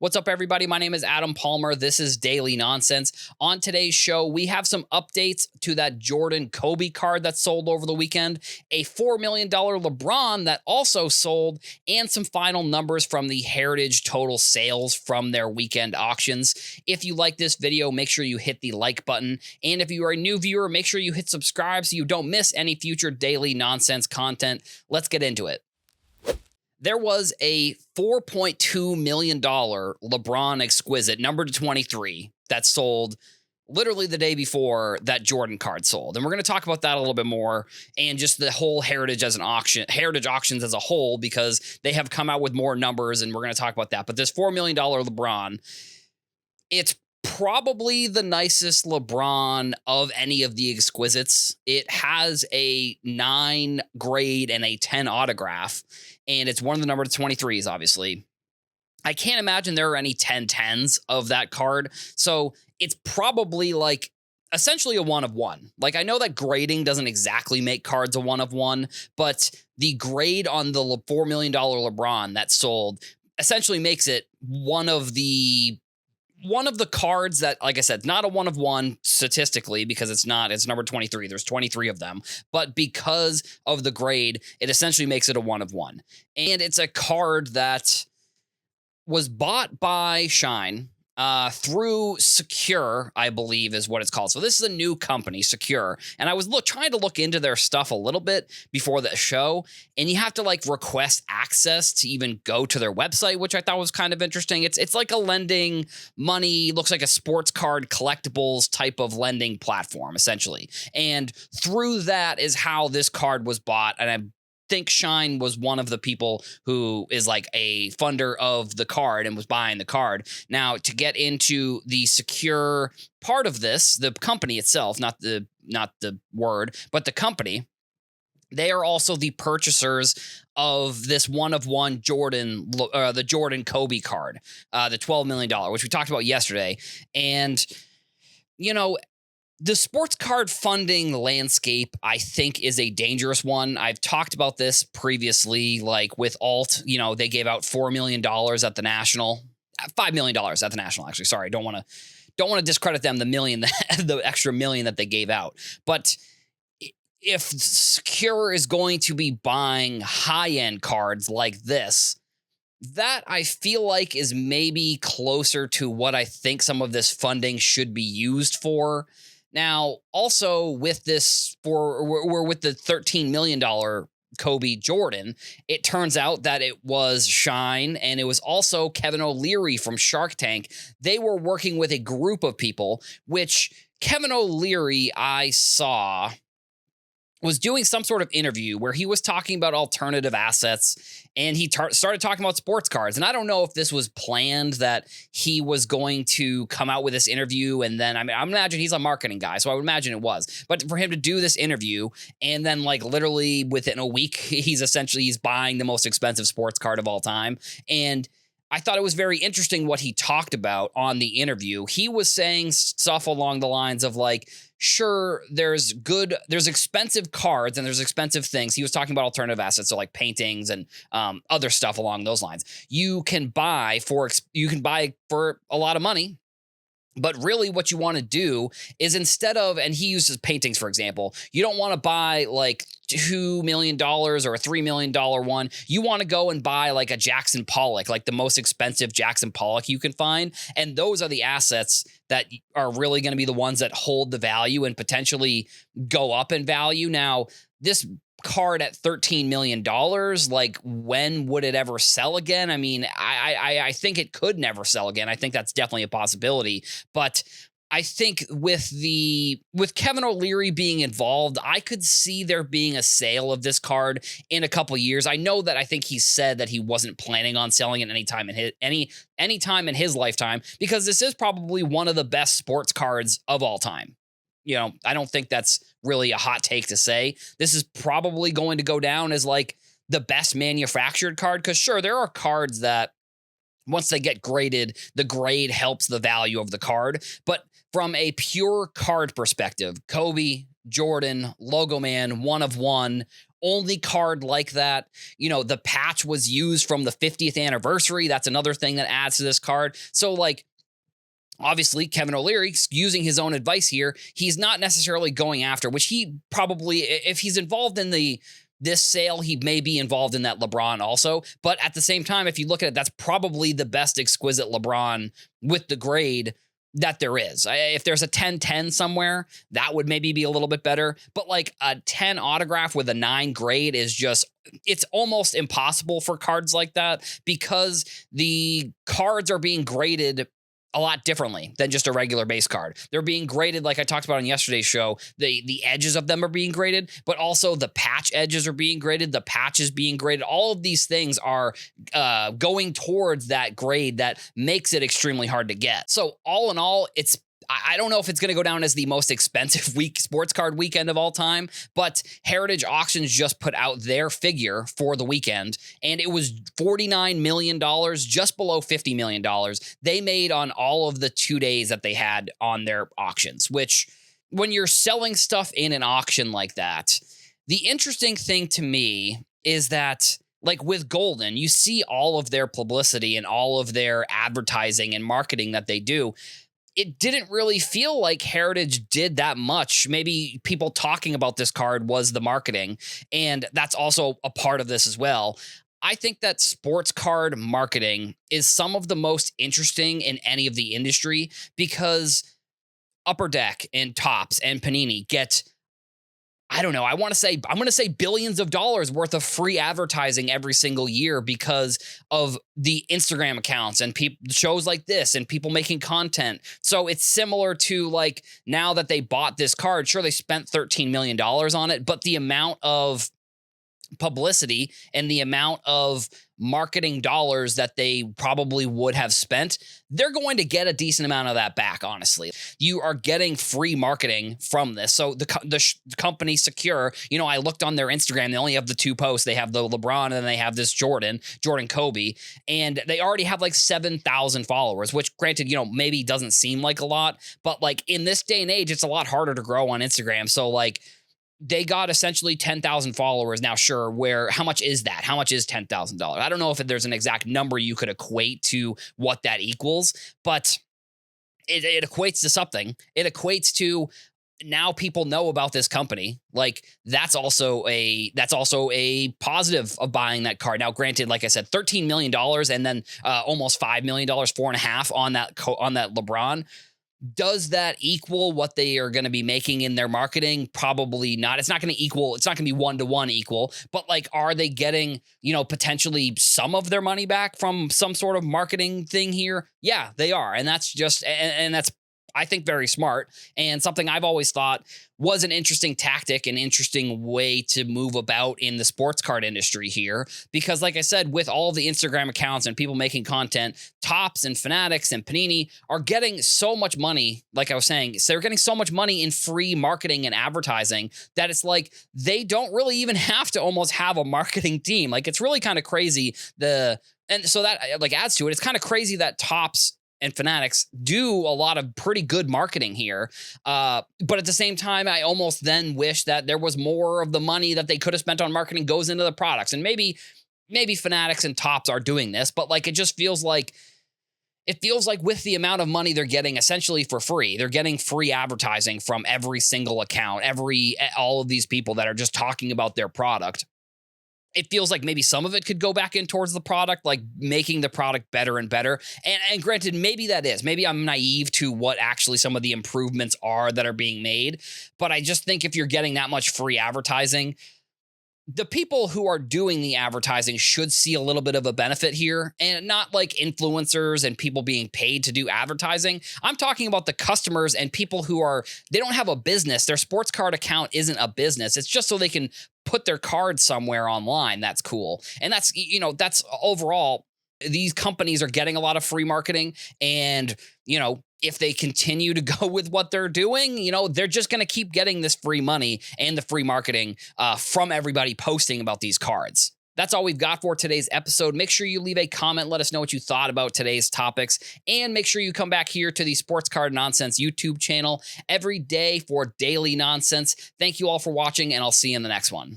What's up, everybody? My name is Adam Palmer. This is Daily Nonsense. On today's show, we have some updates to that Jordan Kobe card that sold over the weekend, a $4 million Lebron that also sold, and some final numbers from the Heritage total sales from their weekend auctions. If you like this video, make sure you hit the like button. And if you are a new viewer, make sure you hit subscribe so you don't miss any future Daily Nonsense content. Let's get into it. There was a $4.2 million LeBron Exquisite, number to 23, that sold literally the day before that Jordan card sold. And we're going to talk about that a little bit more and just the whole Heritage as an auction, Heritage auctions as a whole, because they have come out with more numbers and we're going to talk about that. But this $4 million LeBron, it's probably the nicest LeBron of any of the exquisites. It has a 9 grade and a 10 autograph, and it's one of the number 23s, obviously. I can't imagine there are any 10-10s of that card, so it's probably like essentially a 1 of 1. Like, I know that grading doesn't exactly make cards a 1 of 1, but the grade on the $4 million LeBron that sold essentially makes it one of the cards that, like I said, not a 1 of 1 statistically, because it's number 23. There's 23 of them. But because of the grade, it essentially makes it a 1 of 1. And it's a card that was bought by Shine through Secure, I believe is what it's called. So this is a new company, Secure. And I was trying to look into their stuff a little bit before the show. And you have to like request access to even go to their website, which I thought was kind of interesting. It's like a lending money, looks like a sports card collectibles type of lending platform, essentially. And through that is how this card was bought. And I think Shine was one of the people who is like a funder of the card and was buying the card. Now, to get into the Secure part of this, the company itself, not the word, but the company, they are also the purchasers of this 1 of 1 Jordan, the Jordan Kobe card, the $12 million, which we talked about yesterday. And, you know, the sports card funding landscape, I think, is a dangerous one. I've talked about this previously, like with Alt, they gave out $4 million at the National, $5 million at the National, actually. Sorry, don't want to discredit them, the extra million that they gave out. But if Secure is going to be buying high-end cards like this, that I feel like is maybe closer to what I think some of this funding should be used for. Now, also with this, with the $13 million Kobe Jordan, it turns out that it was Shine and it was also Kevin O'Leary from Shark Tank. They were working with a group of people, which Kevin O'Leary, I saw, was doing some sort of interview where he was talking about alternative assets, and he started talking about sports cards. And I don't know if this was planned, that he was going to come out with this interview, and then I imagine he's a marketing guy, so I would imagine it was. But for him to do this interview, and then like literally within a week, he's buying the most expensive sports card of all time. And I thought it was very interesting what he talked about on the interview. He was saying stuff along the lines of like, sure, there's expensive cards and there's expensive things. He was talking about alternative assets, so like paintings and other stuff along those lines. You can buy for a lot of money. But really what you want to do is, instead of, and he uses paintings, for example, you don't want to buy like $2 million or a $3 million one. You want to go and buy like a Jackson Pollock, like the most expensive Jackson Pollock you can find. And those are the assets that are really going to be the ones that hold the value and potentially go up in value. Now, this card at $13 million, like, when would it ever sell again? I mean, I think it could never sell again. I think that's definitely a possibility. But I think with Kevin O'Leary being involved, I could see there being a sale of this card in a couple years. I know that I think he said that he wasn't planning on selling it anytime in his lifetime, because this is probably one of the best sports cards of all time. I don't think that's really a hot take to say. This is probably going to go down as like the best manufactured card, because sure, there are cards that once they get graded, the grade helps the value of the card. But from a pure card perspective, Kobe, Jordan, Logo Man, 1 of 1, only card like that. The patch was used from the 50th anniversary. That's another thing that adds to this card. So, like, obviously, Kevin O'Leary, using his own advice here, he's not necessarily going after, which he probably, if he's involved in this sale, he may be involved in that LeBron also. But at the same time, if you look at it, that's probably the best exquisite LeBron with the grade that there is. If there's a 10-10 somewhere, that would maybe be a little bit better. But like a 10 autograph with a 9 grade is just, it's almost impossible for cards like that, because the cards are being graded a lot differently than just a regular base card. They're being graded, like I talked about on yesterday's show. The edges of them are being graded, but also the patch edges are being graded. The patch is being graded. All of these things are going towards that grade that makes it extremely hard to get. So all in all, I don't know if it's going to go down as the most expensive sports card weekend of all time, but Heritage Auctions just put out their figure for the weekend, and it was $49 million, just below $50 million they made on all of the 2 days that they had on their auctions, which, when you're selling stuff in an auction like that, the interesting thing to me is that, like with Golden, you see all of their publicity and all of their advertising and marketing that they do. It didn't really feel like Heritage did that much. Maybe people talking about this card was the marketing, and that's also a part of this as well. I think that sports card marketing is some of the most interesting in any of the industry, because Upper Deck and Topps and Panini get, I don't know, I'm going to say billions of dollars worth of free advertising every single year because of the Instagram accounts and shows like this and people making content. So it's similar to, like, now that they bought this card, sure, they spent $13 million on it, but the amount of publicity and the amount of marketing dollars that they probably would have spent, they're going to get a decent amount of that back, honestly. You are getting free marketing from this. So the company Secure, I looked on their Instagram, they only have the 2 posts. They have the LeBron and then they have this Jordan Kobe, and they already have like 7,000 followers, which, granted, maybe doesn't seem like a lot, but like in this day and age, it's a lot harder to grow on Instagram. So like, they got essentially 10,000 followers. Now, sure, how much is that? How much is $10,000? I don't know if there's an exact number you could equate to what that equals, but it equates to something. It equates to, now people know about this company. Like, that's also a positive of buying that card. Now, granted, like I said, $13 million and then almost $5 million, 4.5 on that LeBron. Does that equal what they are going to be making in their marketing? Probably not. It's not going to equal. It's not going to be 1-to-1 equal. But like, are they getting, potentially some of their money back from some sort of marketing thing here? Yeah, they are. And that's just, and that's, I think, very smart, and something I've always thought was an interesting tactic, an interesting way to move about in the sports card industry here. Because like I said, with all the Instagram accounts and people making content, Topps and Fanatics and Panini are getting so much money. Like I was saying, so they're getting so much money in free marketing and advertising that it's like they don't really even have to almost have a marketing team. Like, it's really kind of crazy. And so that like adds to it. It's kind of crazy that Topps and Fanatics do a lot of pretty good marketing here. But at the same time, I almost then wish that there was more of the money that they could have spent on marketing goes into the products. And maybe Fanatics and Topps are doing this, but like, it just feels like, with the amount of money they're getting essentially for free, they're getting free advertising from every single account, all of these people that are just talking about their product. It feels like maybe some of it could go back in towards the product, like making the product better and better. And granted, maybe that is. Maybe I'm naive to what actually some of the improvements are that are being made. But I just think if you're getting that much free advertising, the people who are doing the advertising should see a little bit of a benefit here, and not like influencers and people being paid to do advertising. I'm talking about the customers and people they don't have a business. Their sports card account isn't a business. It's just so they can put their cards somewhere online. That's cool. And that's overall, these companies are getting a lot of free marketing, and, if they continue to go with what they're doing, they're just going to keep getting this free money and the free marketing from everybody posting about these cards. That's all we've got for today's episode. Make sure you leave a comment. Let us know what you thought about today's topics. And make sure you come back here to the Sports Card Nonsense YouTube channel every day for daily nonsense. Thank you all for watching, and I'll see you in the next one.